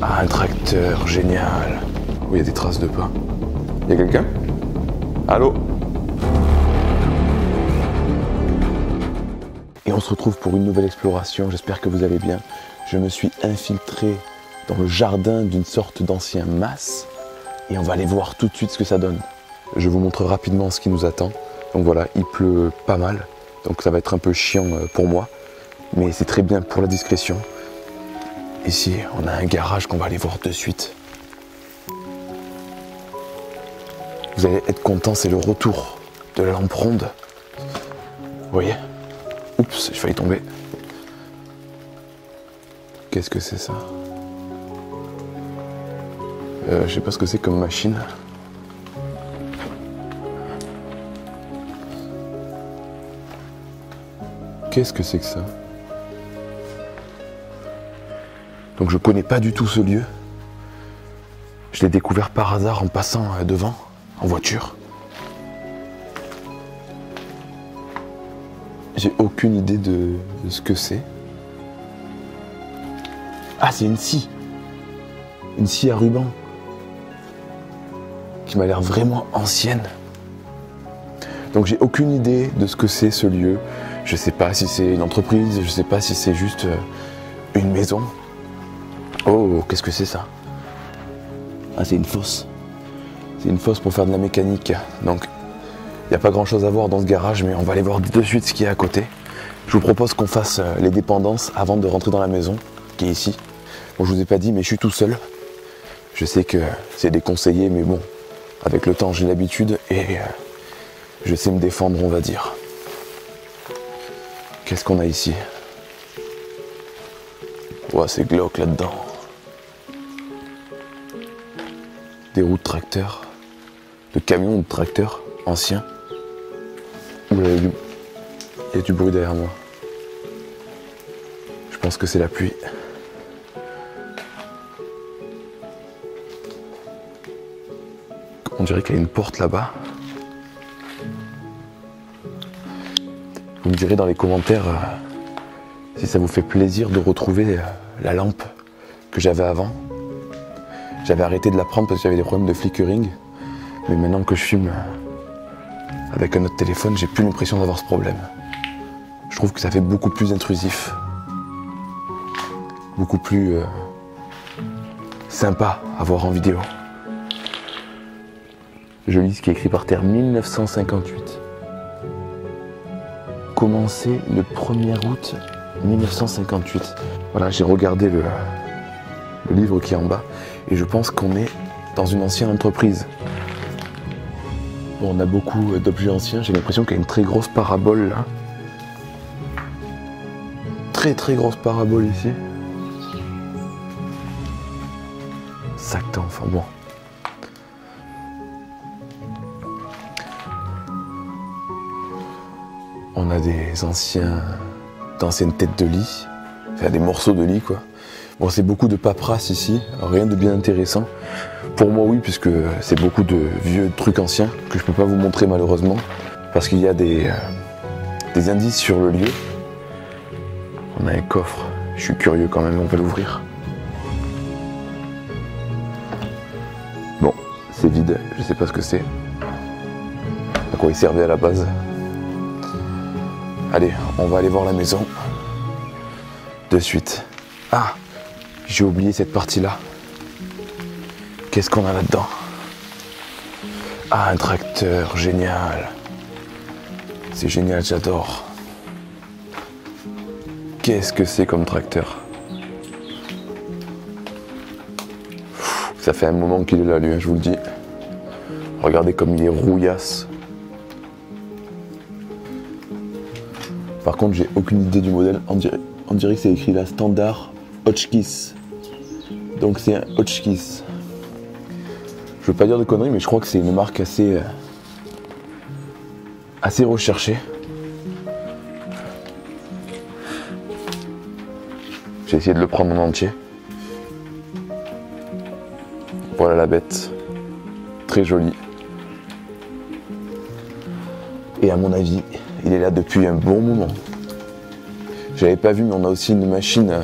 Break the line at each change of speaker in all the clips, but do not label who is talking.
Ah, un tracteur, génial. Oh, il y a des traces de pas. Il y a quelqu'un? Allô? Et on se retrouve pour une nouvelle exploration, j'espère que vous allez bien. Je me suis infiltré dans le jardin d'une sorte d'ancien mas et on va aller voir tout de suite ce que ça donne. Je vous montre rapidement ce qui nous attend. Donc voilà, il pleut pas mal, donc ça va être un peu chiant pour moi, mais c'est très bien pour la discrétion. Ici, on a un garage qu'on va aller voir de suite. Vous allez être content, c'est le retour de la lampe ronde. Vous voyez? Oups, j'ai failli tomber. Qu'est-ce que c'est ça? Je sais pas ce que c'est comme machine. Qu'est-ce que c'est que ça? Donc je connais pas du tout ce lieu. Je l'ai découvert par hasard en passant devant, en voiture. J'ai aucune idée de ce que c'est. Ah, c'est une scie. Une scie à ruban. Qui m'a l'air vraiment ancienne. Donc j'ai aucune idée de ce que c'est ce lieu. Je sais pas si c'est une entreprise, je sais pas si c'est juste une maison. Oh, qu'est-ce que c'est ça? Ah, c'est une fosse. C'est une fosse pour faire de la mécanique. Donc, il n'y a pas grand chose à voir dans ce garage, mais on va aller voir de suite ce qu'il y a à côté. Je vous propose qu'on fasse les dépendances avant de rentrer dans la maison, qui est ici. Bon, je vous ai pas dit, mais je suis tout seul. Je sais que c'est déconseillé, mais bon, avec le temps, j'ai l'habitude et je sais me défendre, on va dire. Qu'est-ce qu'on a ici? Ouais, c'est glauque là-dedans. Des roues de tracteur, de camions ou de tracteurs anciens. Il y a du bruit derrière moi. Je pense que c'est la pluie. On dirait qu'il y a une porte là-bas. Vous me direz dans les commentaires si ça vous fait plaisir de retrouver la lampe que j'avais avant. J'avais arrêté de la prendre parce que j'avais des problèmes de flickering. Mais maintenant que je filme avec un autre téléphone, j'ai plus l'impression d'avoir ce problème. Je trouve que ça fait beaucoup plus intrusif. Beaucoup plus sympa à voir en vidéo. Je lis ce qui est écrit par terre, 1958. Commencé le 1er août 1958. Voilà, j'ai regardé le livre qui est en bas et je pense qu'on est dans une ancienne entreprise. Bon, on a beaucoup d'objets anciens, j'ai l'impression qu'il y a une très grosse parabole là. Très grosse parabole ici. Sac d'enfant, bon. On a d'anciennes têtes de lit, enfin des morceaux de lit quoi. Bon, c'est beaucoup de paperasse ici, rien de bien intéressant. Pour moi oui, puisque c'est beaucoup de vieux trucs anciens que je peux pas vous montrer malheureusement, parce qu'il y a des indices sur le lieu. On a un coffre, je suis curieux quand même, on va l'ouvrir. Bon, c'est vide, je sais pas ce que c'est. À quoi il servait à la base. Allez, on va aller voir la maison. De suite. Ah, j'ai oublié cette partie-là. Qu'est-ce qu'on a là-dedans? Ah, un tracteur, génial. C'est génial, j'adore. Qu'est-ce que c'est comme tracteur? Ça fait un moment qu'il est là, lui, hein, je vous le dis. Regardez comme il est rouillasse. Par contre, j'ai aucune idée du modèle. On dirait que c'est écrit là, standard Hotchkiss. Donc c'est un Hotchkiss. Je veux pas dire de conneries, mais je crois que c'est une marque assez recherchée. J'ai essayé de le prendre en entier. Voilà la bête. Très jolie. Et à mon avis, il est là depuis un bon moment. J'avais pas vu, mais on a aussi une machine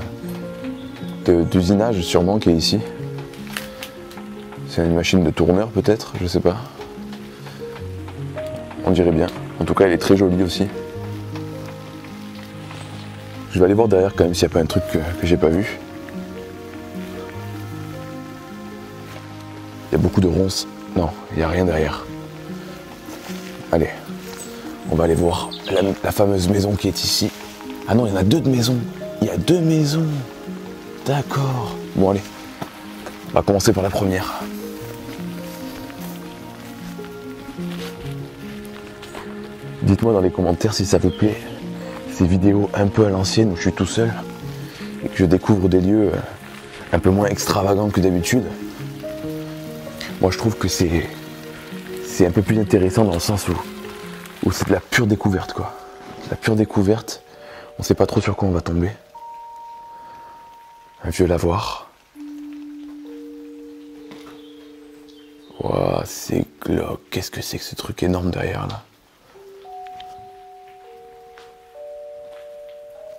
d'usinage sûrement qui est ici. C'est une machine de tourneur peut-être, je sais pas. On dirait bien. En tout cas, elle est très jolie aussi. Je vais aller voir derrière quand même s'il n'y a pas un truc que j'ai pas vu. Il y a beaucoup de ronces. Non, il n'y a rien derrière. Allez, on va aller voir la fameuse maison qui est ici. Ah non, il y en a deux de maisons. Il y a deux maisons. D'accord. Bon, allez. On va commencer par la première. Dites-moi dans les commentaires si ça vous plaît. Ces vidéos un peu à l'ancienne où je suis tout seul et que je découvre des lieux un peu moins extravagants que d'habitude. Moi je trouve que c'est un peu plus intéressant dans le sens où c'est de la pure découverte quoi. La pure découverte, on sait pas trop sur quoi on va tomber. Un vieux lavoir. Waouh, c'est glauque. Qu'est-ce que c'est que ce truc énorme derrière là?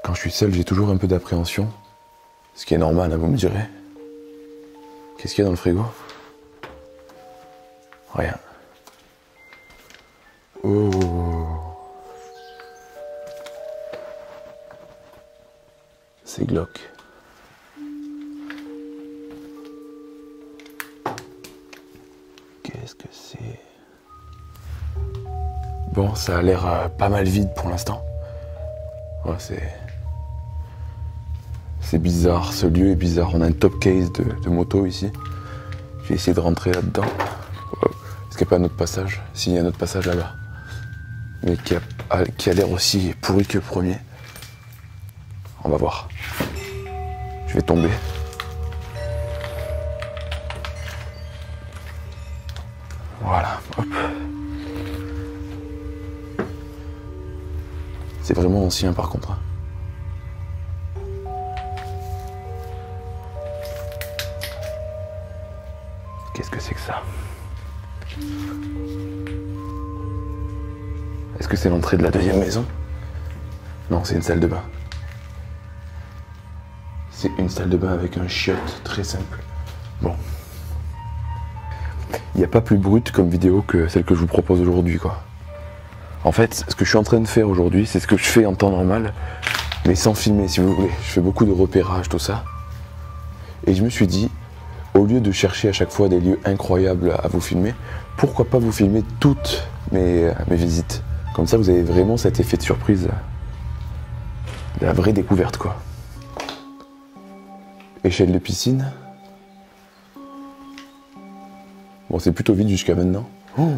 Quand je suis seul, j'ai toujours un peu d'appréhension. Ce qui est normal, hein, vous me direz. Qu'est-ce qu'il y a dans le frigo? Rien. Oh. C'est glauque. Qu'est-ce que c'est? Bon, ça a l'air pas mal vide pour l'instant. Ouais, c'est bizarre, ce lieu est bizarre. On a un top case de moto ici. Je vais essayer de rentrer là-dedans. Est-ce qu'il n'y a pas un autre passage? Si, il y a un autre passage là-bas. Mais qui a l'air aussi pourri que le premier. On va voir. Je vais tomber. Voilà, hop. C'est vraiment ancien par contre. Qu'est-ce que c'est que ça? Est-ce que c'est l'entrée de la deuxième maison? Non, c'est une salle de bain. C'est une salle de bain avec un chiotte très simple. Bon. Il n'y a pas plus brut comme vidéo que celle que je vous propose aujourd'hui, quoi. En fait, ce que je suis en train de faire aujourd'hui, c'est ce que je fais en temps normal, mais sans filmer, si vous voulez. Je fais beaucoup de repérage, tout ça. Et je me suis dit, au lieu de chercher à chaque fois des lieux incroyables à vous filmer, pourquoi pas vous filmer toutes mes visites? Comme ça, vous avez vraiment cet effet de surprise, de la vraie découverte, quoi. Échelle de piscine. Bon, c'est plutôt vide jusqu'à maintenant. Oh!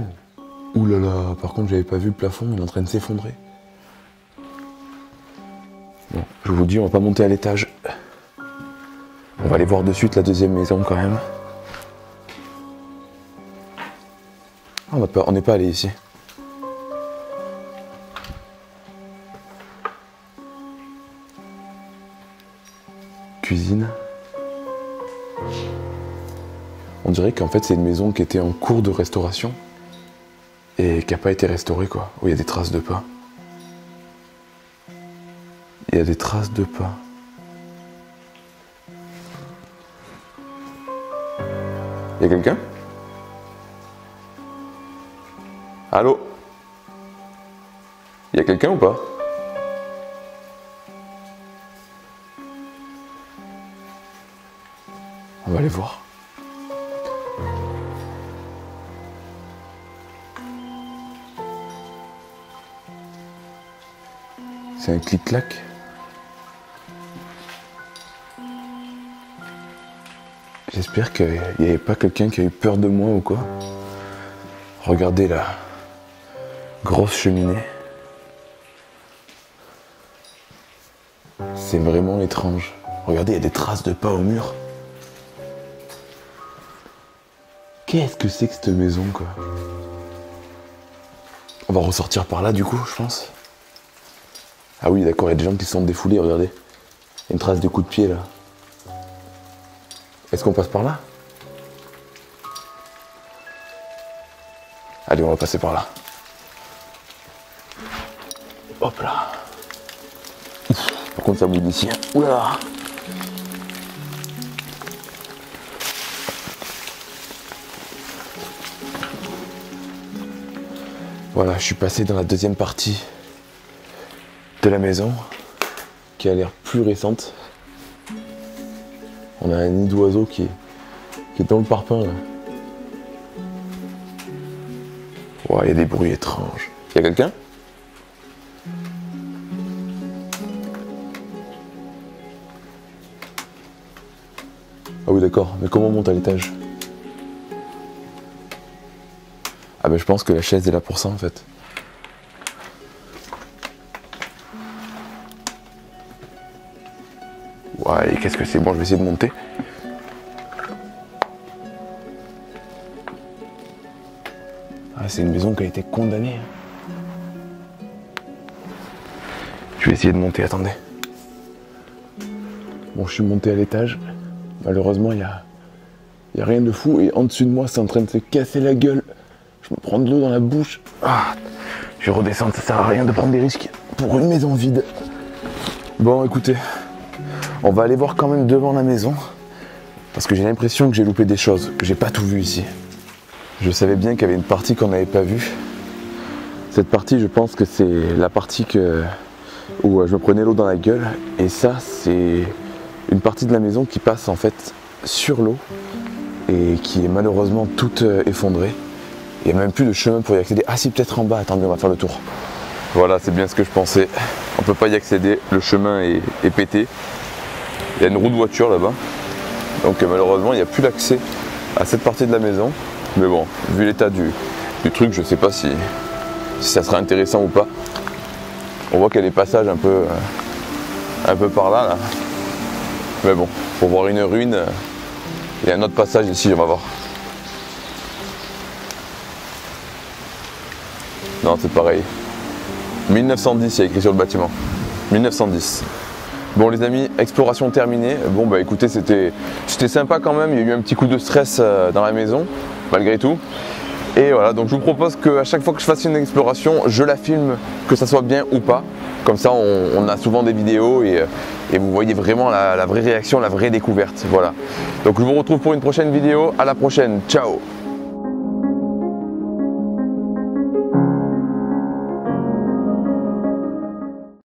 Ouh là là, par contre, j'avais pas vu le plafond, il est en train de s'effondrer. Bon, je vous dis, on va pas monter à l'étage. On va aller voir de suite la deuxième maison quand même. On n'est pas allé ici. Cuisine. On dirait qu'en fait c'est une maison qui était en cours de restauration et qui n'a pas été restaurée quoi. Où il y a des traces de pas. Il y a des traces de pas. Il y a quelqu'un? Allô? Il y a quelqu'un ou pas? On va aller voir. C'est un clic-clac. J'espère qu'il n'y avait pas quelqu'un qui a eu peur de moi ou quoi. Regardez la grosse cheminée. C'est vraiment étrange. Regardez, il y a des traces de pas au mur. Qu'est-ce que c'est que cette maison, quoi? On va ressortir par là, du coup, je pense. Ah oui, d'accord, il y a des gens qui se sont défoulés, regardez. Il y a une trace de coup de pied, là. Est-ce qu'on passe par là? Allez, on va passer par là. Hop là. Par contre, ça bouge d'ici. Oula. Voilà, je suis passé dans la deuxième partie de la maison qui a l'air plus récente. On a un nid d'oiseau qui est dans le parpaing là. Ouais, il y a des bruits étranges. Il y a quelqu'un? Ah oui d'accord, mais comment on monte à l'étage? Ah ben je pense que la chaise est là pour ça en fait. Ouais, et qu'est-ce que c'est? Bon, je vais essayer de monter. Ah, c'est une maison qui a été condamnée. Je vais essayer de monter, attendez. Bon, je suis monté à l'étage. Malheureusement, il y a rien de fou. Et en dessus de moi, c'est en train de se casser la gueule. Je me prends de l'eau dans la bouche. Ah, je vais redescendre, ça sert à rien de prendre des risques pour une maison vide. Bon, écoutez, on va aller voir quand même devant la maison. Parce que j'ai l'impression que j'ai loupé des choses, que j'ai pas tout vu ici. Je savais bien qu'il y avait une partie qu'on n'avait pas vue. Cette partie, je pense que c'est la partie où je me prenais l'eau dans la gueule. Et ça, c'est une partie de la maison qui passe en fait sur l'eau et qui est malheureusement toute effondrée. Il n'y a même plus de chemin pour y accéder. Ah si, peut-être en bas, attendez, on va faire le tour. Voilà, c'est bien ce que je pensais. On ne peut pas y accéder, le chemin est pété. Il y a une roue de voiture là-bas. Donc malheureusement, il n'y a plus l'accès à cette partie de la maison. Mais bon, vu l'état du truc, je ne sais pas si ça serait intéressant ou pas. On voit qu'il y a des passages un peu par là. Mais bon, pour voir une ruine, il y a un autre passage ici, on va voir. Non, c'est pareil. 1910, il y a écrit sur le bâtiment. 1910. Bon les amis, exploration terminée. Bon bah écoutez, c'était sympa quand même. Il y a eu un petit coup de stress dans la maison, malgré tout. Et voilà, donc je vous propose qu'à chaque fois que je fasse une exploration, je la filme, que ça soit bien ou pas. Comme ça, on a souvent des vidéos et vous voyez vraiment la vraie réaction, la vraie découverte. Voilà. Donc je vous retrouve pour une prochaine vidéo. À la prochaine. Ciao.